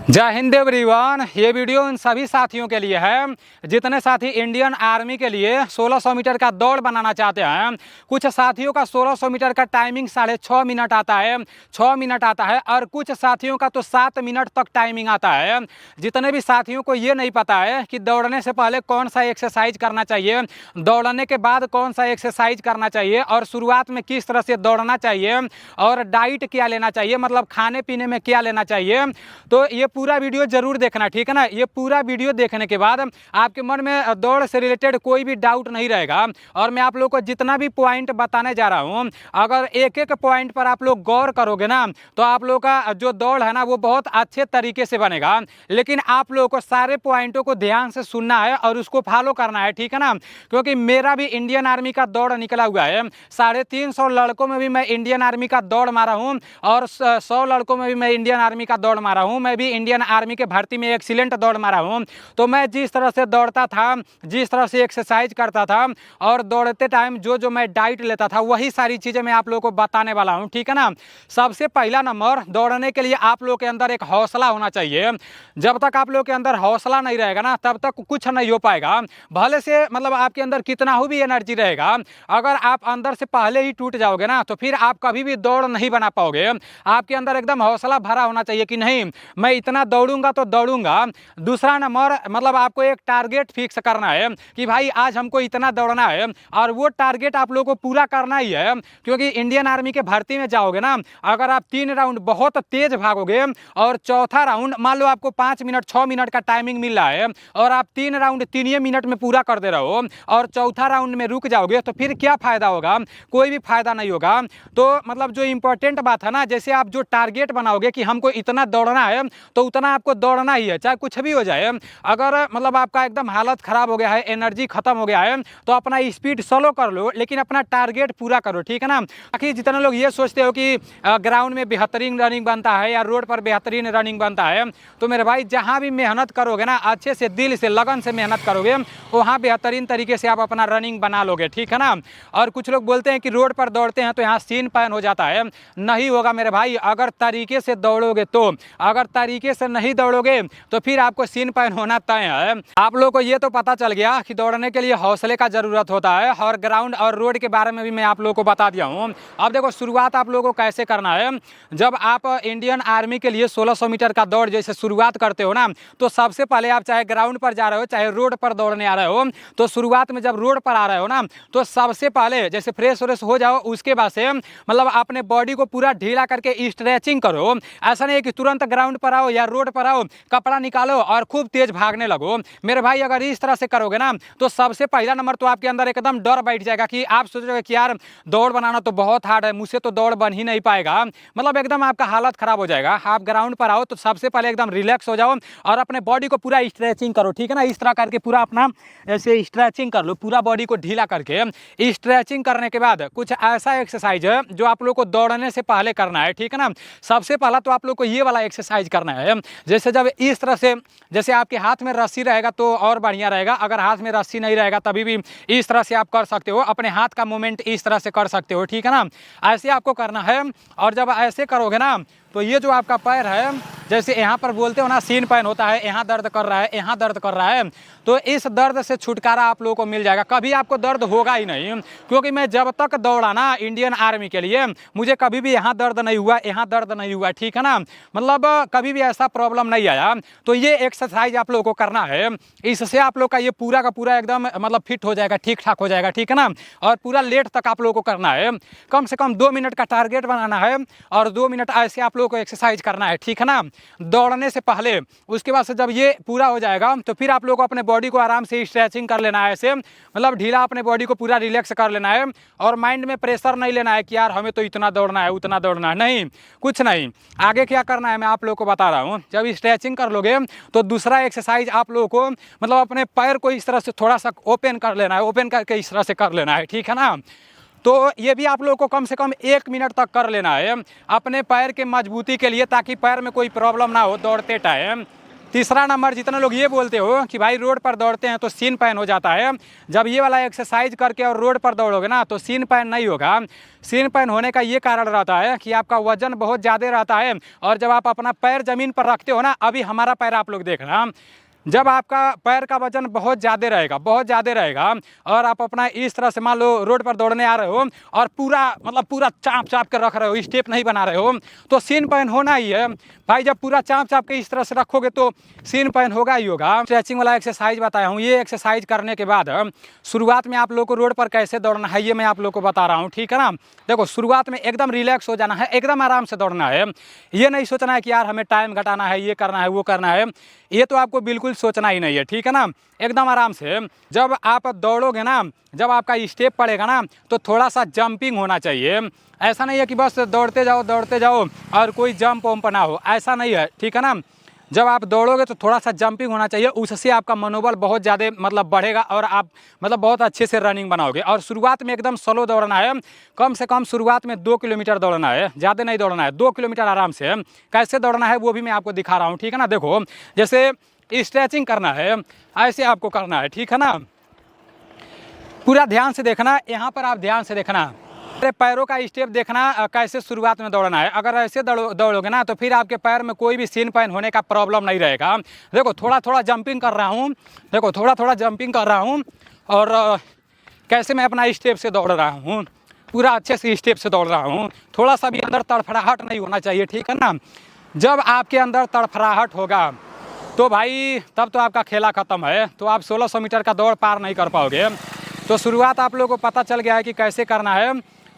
जय हिंद एवरीवन। ये वीडियो उन सभी साथियों के लिए है जितने साथी इंडियन आर्मी के लिए 1600 मीटर का दौड़ बनाना चाहते हैं। कुछ साथियों का 1600 मीटर का टाइमिंग 6.5 मिनट आता है, 6 मिनट आता है, और कुछ साथियों का तो 7 मिनट तक टाइमिंग आता है। जितने भी साथियों को ये नहीं पता है कि दौड़ने से पहले कौन सा एक्सरसाइज करना चाहिए, दौड़ने के बाद कौन सा एक्सरसाइज करना चाहिए, और शुरुआत में किस तरह से दौड़ना चाहिए, और डाइट क्या लेना चाहिए, मतलब खाने पीने में क्या लेना चाहिए, तो ये पूरा वीडियो जरूर देखना, ठीक है ना। ये पूरा वीडियो देखने के बाद आपके मन में दौड़ से रिलेटेड कोई भी डाउट नहीं रहेगा। और मैं आप लोग को जितना भी पॉइंट बताने जा रहा हूं, अगर एक एक पॉइंट पर आप लोग गौर करोगे ना, तो आप लोग का जो दौड़ है ना वो बहुत अच्छे तरीके से बनेगा। लेकिन आप लोगों को सारे पॉइंटों को ध्यान से सुनना है और उसको फॉलो करना है, ठीक है ना। क्योंकि मेरा भी इंडियन आर्मी का दौड़ निकला हुआ है। 350 लड़कों में भी मैं इंडियन आर्मी का दौड़ मारा हूँ, और 100 लड़कों में भी मैं इंडियन आर्मी का दौड़ मारा हूँ। मैं भी इंडियन आर्मी के भर्ती में एक्सीलेंट दौड़ मारा हूँ। तो मैं जिस तरह से दौड़ता था, जिस तरह से एक्सरसाइज करता था, और दौड़ते टाइम जो जो मैं डाइट लेता था, वही सारी चीज़ें मैं आप लोगों को बताने वाला हूँ, ठीक है ना। सबसे पहला नंबर, दौड़ने के लिए आप लोग के अंदर एक हौसला होना चाहिए। जब तक आप लोग के अंदर हौसला नहीं रहेगा ना, तब तक कुछ नहीं हो पाएगा। भले से मतलब आपके अंदर कितना हो भी एनर्जी रहेगा, अगर आप अंदर से पहले ही टूट जाओगे ना, तो फिर आप कभी भी दौड़ नहीं बना पाओगे। आपके अंदर एकदम हौसला भरा होना चाहिए कि नहीं, मैं इतना दौड़ूंगा तो दौड़ूंगा। दूसरा नंबर, मतलब आपको एक टारगेट फिक्स करना है कि भाई आज हमको इतना दौड़ना है, और वो टारगेट आप लोगों को पूरा करना ही है। क्योंकि इंडियन आर्मी के भर्ती में जाओगे ना, अगर आप 3 राउंड बहुत तेज भागोगे, और चौथा राउंड मान लो आपको 5 मिनट 6 मिनट का टाइमिंग मिल रहा है, और आप 3 राउंड 3 मिनट में पूरा कर दे रहे हो, और चौथा राउंड में रुक जाओगे, तो फिर क्या फायदा होगा? कोई भी फायदा नहीं होगा। तो मतलब जो इंपॉर्टेंट बात है ना, जैसे आप जो टारगेट बनाओगे कि हमको इतना दौड़ना है, तो उतना आपको दौड़ना ही है, चाहे कुछ भी हो जाए। अगर मतलब आपका एकदम हालत खराब हो गया है, एनर्जी खत्म हो गया है, तो अपना स्पीड स्लो कर लो, लेकिन अपना टारगेट पूरा करो, ठीक है ना। बाकी जितने लोग ये सोचते हो कि ग्राउंड में बेहतरीन रनिंग बनता है या रोड पर बेहतरीन रनिंग बनता है, तो मेरे भाई जहाँ भी मेहनत करोगे ना, अच्छे से दिल से लगन से मेहनत करोगे, वहाँ बेहतरीन तरीके से आप अपना रनिंग बना लोगे, ठीक है ना। और कुछ लोग बोलते हैं कि रोड पर दौड़ते हैं तो यहाँ सीन पैन हो जाता है। नहीं होगा मेरे भाई, अगर तरीके से दौड़ोगे तो। अगर तरीके से नहीं दौड़ोगे तो फिर आपको सीन पैन होना तय है। आप लोगों को ये तो पता चल गया कि दौड़ने के लिए हौसले का जरूरत होता है, और ग्राउंड और रोड के बारे में भी मैं आप लोगों को बता दिया हूँ। अब देखो शुरुआत आप लोगों को कैसे करना है। जब आप इंडियन आर्मी के लिए 1600 मीटर का दौड़ जैसे शुरुआत करते हो ना, तो सबसे पहले आप चाहे ग्राउंड पर जा रहे हो चाहे रोड पर दौड़ने आ रहे हो, तो शुरुआत में जब रोड पर आ रहे हो ना, तो सबसे पहले जैसे फ्रेश व्रेश हो जाओ, उसके बाद से मतलब अपने बॉडी को पूरा ढीला करके स्ट्रेचिंग करो। ऐसा नहीं कि तुरंत ग्राउंड पर आओ या रोड पर आओ, कपड़ा निकालो और खूब तेज भागने लगो। मेरे भाई अगर इस तरह से करोगे ना, तो सबसे पहला नंबर तो आपके अंदर एकदम डर बैठ जाएगा कि आप सोचोगे कि यार दौड़ बनाना तो बहुत हार्ड है, मुझसे तो दौड़ बन ही नहीं पाएगा। मतलब एकदम आपका हालत खराब हो जाएगा। आप ग्राउंड पर आओ तो सबसे पहले एकदम रिलैक्स हो जाओ और अपने बॉडी को पूरा स्ट्रेचिंग करो, ठीक है ना। इस तरह करके पूरा अपना ऐसे स्ट्रेचिंग कर लो, पूरा बॉडी को ढीला करके। स्ट्रेचिंग करने के बाद कुछ ऐसा एक्सरसाइज है जो आप लोग को दौड़ने से पहले करना है, ठीक है ना। सबसे पहला तो आप लोग को ये वाला एक्सरसाइज करना है। जैसे जब इस तरह से, जैसे आपके हाथ में रस्सी रहेगा तो और बढ़िया रहेगा, अगर हाथ में रस्सी नहीं रहेगा तभी भी इस तरह से आप कर सकते हो, अपने हाथ का मूवमेंट इस तरह से कर सकते हो, ठीक है ना। ऐसे आपको करना है। और जब ऐसे करोगे ना, तो ये जो आपका पैर है, जैसे यहाँ पर बोलते हो ना सीन पैन होता है, यहाँ दर्द कर रहा है, यहाँ दर्द कर रहा है, तो इस दर्द से छुटकारा आप लोगों को मिल जाएगा। कभी आपको दर्द होगा ही नहीं, क्योंकि मैं जब तक दौड़ा ना इंडियन आर्मी के लिए, मुझे कभी भी यहाँ दर्द नहीं हुआ, यहाँ दर्द नहीं हुआ, ठीक है ना। मतलब कभी भी ऐसा प्रॉब्लम नहीं आया। तो ये एक्सरसाइज आप लोगों को करना है। इससे आप लोग का ये पूरा का पूरा एकदम मतलब फिट हो जाएगा, ठीक ठाक हो जाएगा, ठीक है ना। और पूरा लेट तक आप लोगों को करना है। कम से कम 2 मिनट का टारगेट बनाना है, और 2 मिनट ऐसे आप लोगों को एक्सरसाइज करना है, ठीक है ना, दौड़ने से पहले। उसके बाद से जब ये पूरा हो जाएगा, तो फिर आप लोग को अपने बॉडी को आराम से स्ट्रेचिंग कर लेना है, ऐसे मतलब ढीला अपने बॉडी को पूरा रिलैक्स कर लेना है। और माइंड में प्रेशर नहीं लेना है कि यार हमें तो इतना दौड़ना है, उतना दौड़ना है, नहीं, कुछ नहीं। आगे क्या करना है मैं आप लोग को बता रहा हूँ। जब स्ट्रेचिंग कर लोगे, तो दूसरा एक्सरसाइज आप लोगों को मतलब अपने पैर को इस तरह से थोड़ा सा ओपन कर लेना है, ओपन करके इस तरह से कर लेना है, ठीक है ना। तो ये भी आप लोगों को कम से कम 1 मिनट तक कर लेना है, अपने पैर के मजबूती के लिए, ताकि पैर में कोई प्रॉब्लम ना हो दौड़ते टाइम। तीसरा नंबर, जितने लोग ये बोलते हो कि भाई रोड पर दौड़ते हैं तो सीन पैन हो जाता है, जब ये वाला एक्सरसाइज करके और रोड पर दौड़ोगे ना तो सीन पैन नहीं होगा। सीन पैन होने का ये कारण रहता है कि आपका वजन बहुत ज़्यादा रहता है, और जब आप अपना पैर ज़मीन पर रखते हो ना, अभी हमारा पैर आप लोग देखना, जब आपका पैर का वजन बहुत ज़्यादा रहेगा और आप अपना इस तरह से मान लो रोड पर दौड़ने आ रहे हो और पूरा चाँप चाँप के रख रहे हो, स्टेप नहीं बना रहे हो, तो सीन पैन होना ही है भाई। जब पूरा चाँप चाँप के इस तरह से रखोगे तो सीन पैन होगा ही होगा। स्ट्रेचिंग वाला एक्सरसाइज बताया हूँ, ये एक्सरसाइज करने के बाद शुरुआत में आप लोग को रोड पर कैसे दौड़ना है ये मैं आप लोग को बता रहा हूँ, ठीक है ना। देखो, शुरुआत में एकदम रिलैक्स हो जाना है, एकदम आराम से दौड़ना है। ये नहीं सोचना है कि यार हमें टाइम घटाना है, ये करना है, वो करना है, ये तो आपको बिल्कुल सोचना ही नहीं है, ठीक है ना। एकदम आराम से जब आप दौड़ोगे ना, जब आपका स्टेप पड़ेगा ना, तो थोड़ा सा जंपिंग होना चाहिए। ऐसा नहीं है कि बस दौड़ते जाओ और कोई जंप वम्प ना हो, ऐसा नहीं है, ठीक है ना। जब आप दौड़ोगे तो थोड़ा सा जंपिंग होना चाहिए, उससे आपका मनोबल बहुत ज़्यादा बढ़ेगा और आप बहुत अच्छे से रनिंग बनाओगे। और शुरुआत में एकदम स्लो दौड़ना है, कम से कम शुरुआत में 2 किलोमीटर दौड़ना है, ज़्यादा नहीं दौड़ना है, 2 किलोमीटर आराम से। कैसे दौड़ना है वो भी मैं आपको दिखा रहा हूँ, ठीक है ना। देखो, जैसे स्ट्रेचिंग करना है, ऐसे आपको करना है, ठीक है ना। पूरा ध्यान से देखना, यहाँ पर आप ध्यान से देखना, अरे पैरों का स्टेप देखना कैसे शुरुआत में दौड़ना है। अगर ऐसे दौड़ोगे ना तो फिर आपके पैर में कोई भी सीन पैन होने का प्रॉब्लम नहीं रहेगा। देखो, थोड़ा जंपिंग कर रहा हूँ, देखो थोड़ा जंपिंग कर रहा हूँ, और कैसे मैं अपना स्टेप से दौड़ रहा हूँ, पूरा अच्छे से स्टेप से दौड़ रहा हूँ। थोड़ा सा भी अंदर तड़फड़ाहट नहीं होना चाहिए, ठीक है ना। जब आपके अंदर तड़फड़ाहट होगा तो भाई तब तो आपका खेला ख़त्म है, तो आप 1600 मीटर का दौड़ पार नहीं कर पाओगे। तो शुरुआत आप लोगों को पता चल गया है कि कैसे करना है,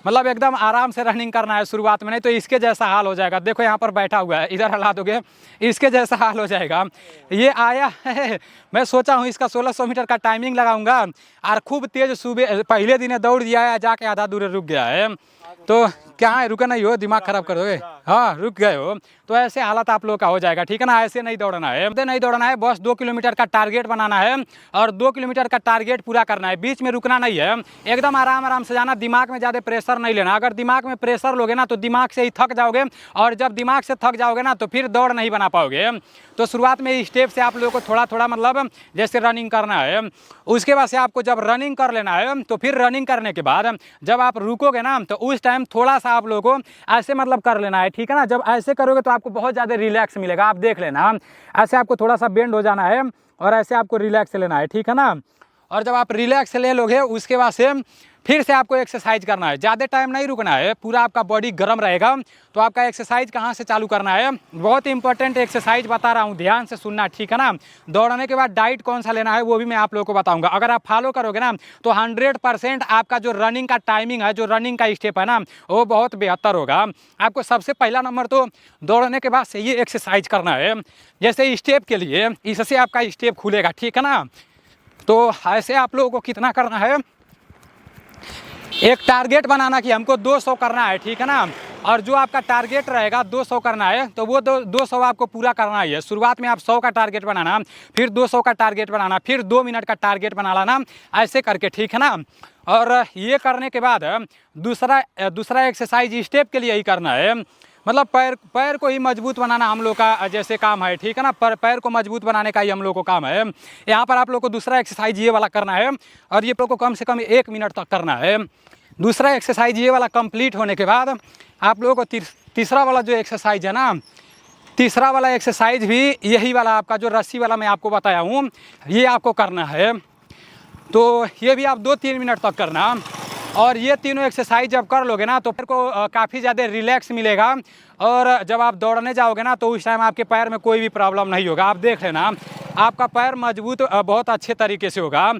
एकदम आराम से रनिंग करना है शुरुआत में, नहीं तो इसके जैसा हाल हो जाएगा। देखो यहाँ पर बैठा हुआ है, इधर हिला दोगे इसके जैसा हाल हो जाएगा। ये आया है, मैं सोचा हूँ इसका 1600 मीटर का टाइमिंग लगाऊंगा, और खूब तेज सुबह पहले दिन दौड़ दिया है, जाके आधा दूर रुक गया है। तो क्या है, रुका नहीं हो, दिमाग खराब कर दोगे, हाँ रुक गए हो, तो ऐसे हालत आप लोग का हो जाएगा, ठीक है ना। ऐसे नहीं दौड़ना है, बस 2 किलोमीटर का टारगेट बनाना है और 2 किलोमीटर का टारगेट पूरा करना है, बीच में रुकना नहीं है। एकदम आराम से जाना, दिमाग में ज़्यादा प्रेशर नहीं लेना। अगर दिमाग में प्रेशर लोगे ना तो दिमाग से ही थक जाओगे, और जब दिमाग से थक जाओगे ना तो फिर दौड़ नहीं बना पाओगे। तो शुरुआत में स्टेप से आप लोगों को थोड़ा जैसे रनिंग करना है, उसके बाद से आपको जब रनिंग कर लेना है तो फिर रनिंग करने के बाद जब आप रुकोगे ना तो उस टाइम थोड़ा सा आप लोगों को ऐसे कर लेना है, ठीक है ना। जब ऐसे करोगे तो आपको बहुत ज़्यादा रिलैक्स मिलेगा, आप देख लेना। ऐसे आपको थोड़ा सा बेंड हो जाना है और ऐसे आपको रिलैक्स लेना है, ठीक है ना। और जब आप रिलैक्स ले लोगे उसके बाद से फिर से आपको एक्सरसाइज करना है, ज़्यादा टाइम नहीं रुकना है, पूरा आपका बॉडी गर्म रहेगा। तो आपका एक्सरसाइज कहाँ से चालू करना है, बहुत इंपॉर्टेंट एक्सरसाइज बता रहा हूँ, ध्यान से सुनना, ठीक है ना। दौड़ने के बाद डाइट कौन सा लेना है वो भी मैं आप लोगों को बताऊंगा। अगर आप फॉलो करोगे ना तो 100% आपका जो रनिंग का टाइमिंग है, जो रनिंग का स्टेप है ना, वो बहुत बेहतर होगा। आपको सबसे पहला नंबर तो दौड़ने के बाद से ये एक्सरसाइज करना है। जैसे स्टेप के लिए इससे आपका स्टेप खुलेगा, ठीक है ना। तो ऐसे आप लोगों को कितना करना है, एक टारगेट बनाना कि हमको 200 करना है, ठीक है ना। और जो आपका टारगेट रहेगा 200 करना है तो वो 200 आपको पूरा करना ही है। शुरुआत में आप 100 का टारगेट बनाना, फिर 200 का टारगेट बनाना, फिर 2 मिनट का टारगेट बना लाना, ऐसे करके, ठीक है ना। और ये करने के बाद दूसरा एक्सरसाइज स्टेप के लिए ही करना है, पैर को ही मजबूत बनाना हम लोग का जैसे काम है, ठीक है ना। पैर को मजबूत बनाने का ही हम लोग को काम है। यहाँ पर आप लोग को दूसरा एक्सरसाइज ये वाला करना है, और ये लोग को कम से कम 1 मिनट तक करना है। दूसरा एक्सरसाइज ये वाला कंप्लीट होने के बाद आप लोगों को तीसरा वाला जो एक्सरसाइज है ना, तीसरा वाला एक्सरसाइज भी यही वाला आपका जो रस्सी वाला मैं आपको बताया हूँ, ये आपको करना है। तो ये भी आप 2-3 मिनट तक करना, और ये तीनों एक्सरसाइज जब कर लोगे ना तो फिर को काफ़ी ज़्यादा रिलैक्स मिलेगा। और जब आप दौड़ने जाओगे ना तो उस टाइम आपके पैर में कोई भी प्रॉब्लम नहीं होगा। आप देख लेना, आपका पैर मजबूत बहुत अच्छे तरीके से होगा।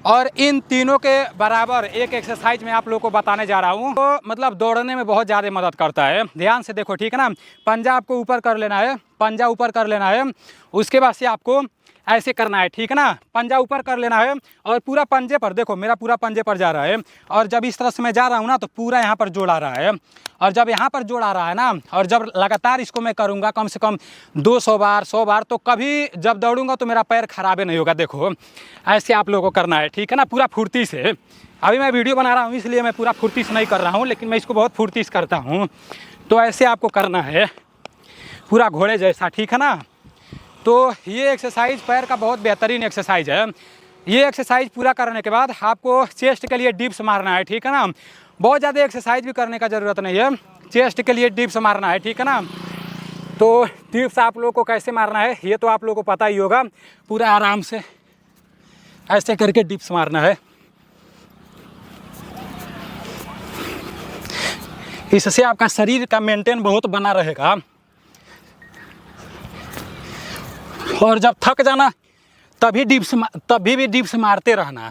और इन तीनों के बराबर एक एक्सरसाइज मैं आप लोगों को बताने जा रहा हूँ, तो दौड़ने में बहुत ज़्यादा मदद करता है। ध्यान से देखो, ठीक है ना। पंजा आपको ऊपर कर लेना है, पंजा ऊपर कर लेना है, उसके बाद से आपको ऐसे करना है, ठीक है ना। पंजा ऊपर कर लेना है और पूरा पंजे पर, देखो मेरा पूरा पंजे पर जा रहा है, और जब इस तरह से मैं जा रहा हूँ ना तो पूरा यहाँ पर जोड़ आ रहा है। और जब यहाँ पर जोड़ आ रहा है ना, और जब लगातार इसको मैं करूँगा कम से कम 200 बार 100 बार, तो कभी जब दौड़ूंगा तो मेरा पैर खराबे नहीं होगा। देखो ऐसे आप लोगों को करना है, ठीक है ना, पूरा फुर्ती से। अभी मैं वीडियो बना रहा हूँ इसलिए मैं पूरा फुर्ती से नहीं कर रहा हूँ, लेकिन मैं इसको बहुत फुर्ती से करता हूँ। तो ऐसे आपको करना है पूरा घोड़े जैसा, ठीक है ना। तो ये एक्सरसाइज पैर का बहुत बेहतरीन एक्सरसाइज है। ये एक्सरसाइज पूरा करने के बाद आपको चेस्ट के लिए डिप्स मारना है, ठीक है ना। बहुत ज़्यादा एक्सरसाइज भी करने का ज़रूरत नहीं है, चेस्ट के लिए डिप्स मारना है, ठीक है ना। तो डिप्स आप लोगों को कैसे मारना है ये तो आप लोगों को पता ही होगा। पूरा आराम से ऐसे करके डिप्स मारना है। इससे आपका शरीर का मेंटेन बहुत बना रहेगा। और जब थक जाना तभी भी डिप्स मारते रहना,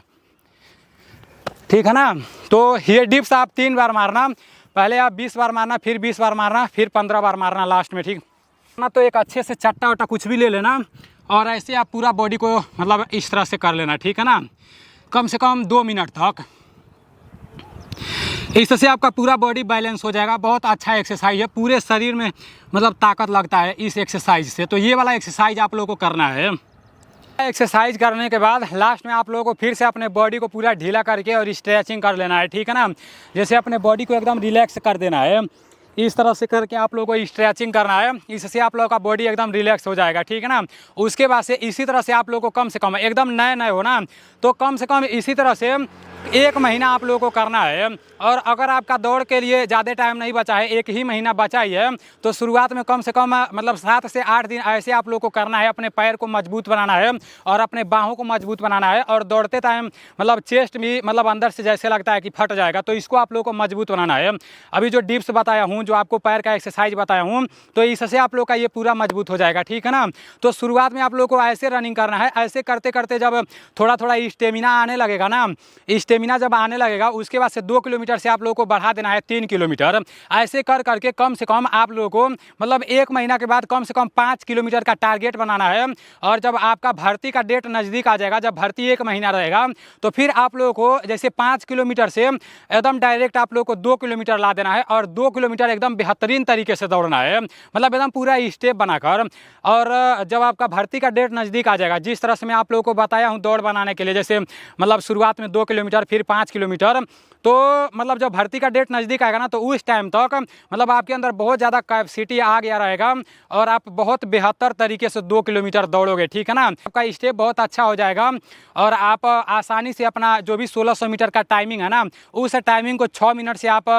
ठीक है ना। तो ये डिप्स आप 3 बार मारना। पहले आप 20 बार मारना, फिर 20 बार मारना, फिर 15 बार मारना लास्ट में, ठीक ना। तो एक अच्छे से चट्टा वट्टा कुछ भी ले लेना और ऐसे आप पूरा बॉडी को मतलब इस तरह से कर लेना, ठीक है ना। कम से कम 2 मिनट तक। इससे आपका पूरा बॉडी बैलेंस हो जाएगा। बहुत अच्छा एक्सरसाइज है, पूरे शरीर में मतलब ताकत लगता है इस एक्सरसाइज से। तो ये वाला एक्सरसाइज आप लोगों को करना है। एक्सरसाइज करने के बाद लास्ट में आप लोगों को फिर से अपने बॉडी को पूरा ढीला करके और स्ट्रेचिंग कर लेना है, ठीक है ना। जैसे अपने बॉडी को एकदम रिलैक्स कर देना है, इस तरह से करके आप लोगों को स्ट्रेचिंग करना है। इससे आप लोगों का बॉडी एकदम रिलैक्स हो जाएगा, ठीक है ना। उसके बाद से इसी तरह से आप लोगों को कम से कम एकदम नए हो ना, तो कम से कम इसी तरह से 1 महीना आप लोगों को करना है। और अगर आपका दौड़ के लिए ज़्यादा टाइम नहीं बचा है, 1 ही महीना बचा ही है, तो शुरुआत में कम से कम मतलब 7 से 8 दिन ऐसे आप लोगों को करना है। अपने पैर को मजबूत बनाना है और अपने बाहों को मजबूत बनाना है। और दौड़ते टाइम मतलब चेस्ट भी मतलब अंदर से जैसे लगता है कि फट जाएगा, तो इसको आप लोगों को मजबूत बनाना है। अभी जो डिप्स बताया हूँ, जो आपको पैर का एक्सरसाइज बताया हूँ, तो इससे आप लोग का ये पूरा मजबूत हो जाएगा, ठीक है ना। तो शुरुआत में आप लोग को ऐसे रनिंग करना है। ऐसे करते करते जब थोड़ा थोड़ा स्टेमिना आने लगेगा ना, स्टेमिना जब आने लगेगा, उसके बाद से 2 किलोमीटर से आप लोगों को बढ़ा देना है 3 किलोमीटर। ऐसे कर करके कम से कम आप लोगों को मतलब 1 महीना के बाद कम से कम 5 किलोमीटर का टारगेट बनाना है। और जब आपका भर्ती का डेट नज़दीक आ जाएगा, जब भर्ती 1 महीना रहेगा, तो फिर आप लोगों को जैसे 5 किलोमीटर से एकदम डायरेक्ट आप लोगों को 2 किलोमीटर ला देना है। और 2 किलोमीटर एकदम बेहतरीन तरीके से दौड़ना है, मतलब एकदम पूरा स्टेप बनाकर। और जब आपका भर्ती का डेट नज़दीक आ जाएगा, जिस तरह से मैं आप लोगों को बताया हूँ दौड़ बनाने के लिए, जैसे मतलब शुरुआत में 2 किलोमीटर, फिर 5 किलोमीटर, तो मतलब जब भर्ती का डेट नज़दीक आएगा ना, तो उस टाइम तक मतलब आपके अंदर बहुत ज़्यादा कैपेसिटी आ गया रहेगा और आप बहुत बेहतर तरीके से 2 किलोमीटर दौड़ोगे, ठीक है ना। आपका स्टेप बहुत अच्छा हो जाएगा और आप आसानी से अपना जो भी 1600 मीटर का टाइमिंग है ना, उस टाइमिंग को 6 मिनट से आप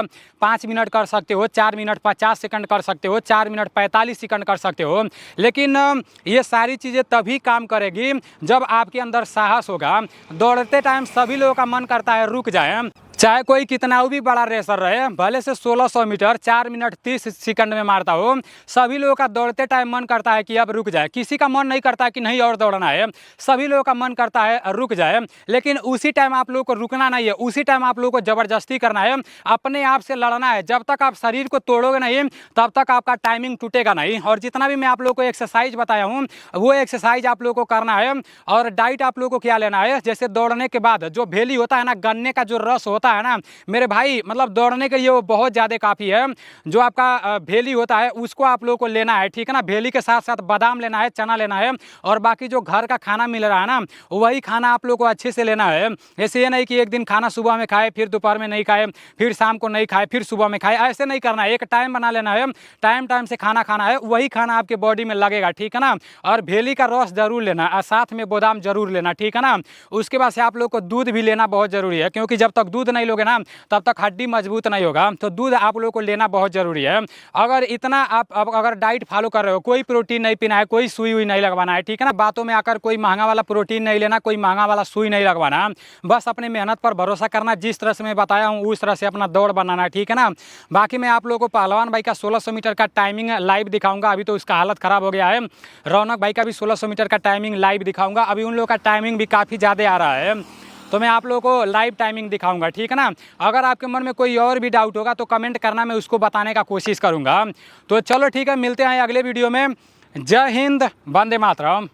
5 मिनट कर सकते हो, 4 मिनट 50 सेकंड कर सकते हो, 4 मिनट 45 सेकंड कर सकते हो। लेकिन ये सारी चीज़ें तभी काम करेगी जब आपके अंदर साहस होगा। दौड़ते टाइम सभी लोगों का मन करता है रुक जाए, चाहे कोई कितना भी बड़ा रेसर रहे, भले से 1600 मीटर 4 मिनट 30 सेकंड में मारता हो, सभी लोगों का दौड़ते टाइम मन करता है कि अब रुक जाए। किसी का मन नहीं करता कि नहीं और दौड़ना है, सभी लोगों का मन करता है रुक जाए। लेकिन उसी टाइम आप लोगों को रुकना नहीं है, उसी टाइम आप लोगों को ज़बरदस्ती करना है, अपने आप से लड़ना है। जब तक आप शरीर को तोड़ोगे नहीं, तब तक आपका टाइमिंग टूटेगा नहीं। और जितना भी मैं आप लोगों को एक्सरसाइज बताया हूँ, वो एक्सरसाइज आप लोगों को करना है। और डाइट आप लोगों को क्या लेना है, जैसे दौड़ने के बाद जो भेली होता है ना, गन्ने का जो रस होता है ना मेरे भाई, मतलब दौड़ने के लिए वो बहुत ज़्यादा काफ़ी है। जो आपका भेली होता है उसको आप लोगों को लेना है, ठीक है ना। भेली के साथ साथ बादाम लेना है, चना लेना है, और बाकी जो घर का खाना मिल रहा है ना, वही खाना आप लोगों को अच्छे से लेना है। ऐसे ये नहीं कि एक दिन खाना सुबह में खाए, फिर दोपहर में नहीं खाए, फिर शाम को नहीं खाए, फिर सुबह में खाए, ऐसे नहीं करना है। एक टाइम बना लेना है, टाइम टाइम से खाना खाना है, वही खाना आपके बॉडी में लगेगा, ठीक है ना। और भेली का रस जरूर लेना और साथ में बादाम जरूर लेना, ठीक है ना। उसके बाद से आप लोग को दूध भी लेना बहुत ज़रूरी है, क्योंकि जब तक दूध नहीं लोगे ना, तब तक हड्डी मजबूत नहीं होगा। तो दूध आप लोगों को लेना बहुत ज़रूरी है। अगर इतना आप अगर डाइट फॉलो कर रहे हो, कोई प्रोटीन नहीं पीना है, कोई सुई हुई नहीं लगवाना है, ठीक है ना। बातों में आकर कोई महंगा वाला प्रोटीन नहीं लेना, कोई महंगा वाला सुई नहीं लगवाना, बस अपने मेहनत पर भरोसा करना। जिस तरह से मैं बताया हूँ उस तरह से अपना दौड़ बनाना है, ठीक है ना। बाकी मैं आप लोगों को पहलवान भाई का 1600 मीटर का टाइमिंग लाइव दिखाऊंगा। अभी तो उसका हालत ख़राब हो गया है। रौनक भाई का भी 1600 मीटर का टाइमिंग लाइव दिखाऊंगा। अभी उन लोगों का टाइमिंग भी काफ़ी ज़्यादा आ रहा है, तो मैं आप लोगों को लाइव टाइमिंग दिखाऊंगा, ठीक है ना। अगर आपके मन में कोई और भी डाउट होगा तो कमेंट करना, मैं उसको बताने का कोशिश करूंगा। तो चलो ठीक है, मिलते हैं अगले वीडियो में। जय हिंद, वंदे मातरम।